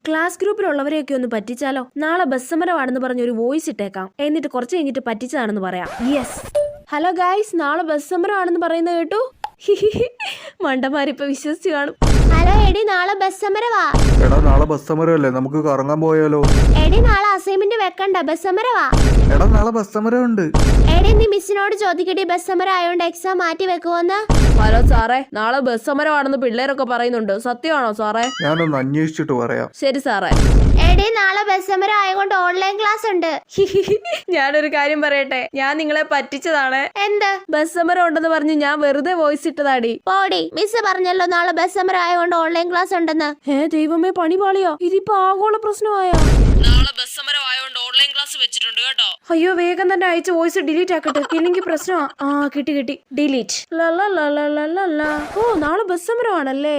Class ഗ്രൂപ്പിലുള്ളവരെയൊക്കെ ഒന്ന് പറ്റിച്ചാലോ? നാളെ bus സമരമാണെന്ന് പറഞ്ഞ് ഒരു വോയിസ് ഇട്ടേക്കാം. എന്നിട്ട് കുറച്ച് കഴിഞ്ഞിട്ട് പറ്റിച്ചതാണെന്ന് പറയാം. യെസ്. ഹലോ ഗൈസ്, നാളെ ബസ് സമരമാണെന്ന് പറയുന്നത് കേട്ടു. മണ്ടന്മാരിപ്പോ വിശ്വസിച്ച് കാണും. ഹലോ എടി, നാളെ ബസ് സമരവാ. എടാ നാളെ ബസ് സമരമല്ലേ, നമുക്ക് കറങ്ങാൻ പോയാലോ? എടി നാളെ അസൈൻമെന്റ് വെക്കണ്ട, ബസ് സമരവാ. എടാ നാളെ ബസ് സമരമുണ്ട്. എടി നീ മിസ്സിനോട് ചോദിക്കടി, ബസ് സമരം ആയോണ്ട് എക്സാം മാറ്റി വെക്കുവോന്ന്. ഹലോ സാറേ, നാളെ ബസ് സമരമാണെന്ന് പിള്ളേരൊക്കെ പറയുന്നുണ്ട്. സത്യമാണോ സാറേ? ഞാനൊന്ന് അന്വേഷിച്ചിട്ട് പറയാം. ശരി സാറേ. എടി നാളെ ബസ് സമരം ആയതുകൊണ്ട് ഓൺലൈൻ ക്ലാസ് ഉണ്ട്. ഞാനൊരു കാര്യം പറയട്ടെ, ഞാൻ നിങ്ങളെ പറ്റിച്ചതാണ്. എന്ത്? ബസ് സമരം ഉണ്ടെന്ന് പറഞ്ഞ് ഞാൻ വെറുതെ വോയിസ് ഇട്ടതാടി. പോടി, മിസ് പറഞ്ഞല്ലോ നാളെ ബസ് സമരം ആയതുകൊണ്ട് ഓൺലൈൻ ക്ലാസ് ഉണ്ടെന്ന്. ദൈവമേ, പണി പാളിയോ? ഇതിപ്പോ ആഗോള പ്രശ്നമായോ? നാളെ ബസ് സമരം ആയതുകൊണ്ട് ഓൺലൈൻ ക്ലാസ് വെച്ചിട്ടുണ്ട് കേട്ടോ. അയ്യോ, വേഗം തന്നെ അയച്ച വോയിസ് ഡിലീറ്റ് ആക്കട്ടെ, ഇല്ലെങ്കിൽ പ്രശ്നമാ. കിട്ടി ഡിലീറ്റ്. ഓ, നാളെ ബസ് സമരമാണല്ലേ.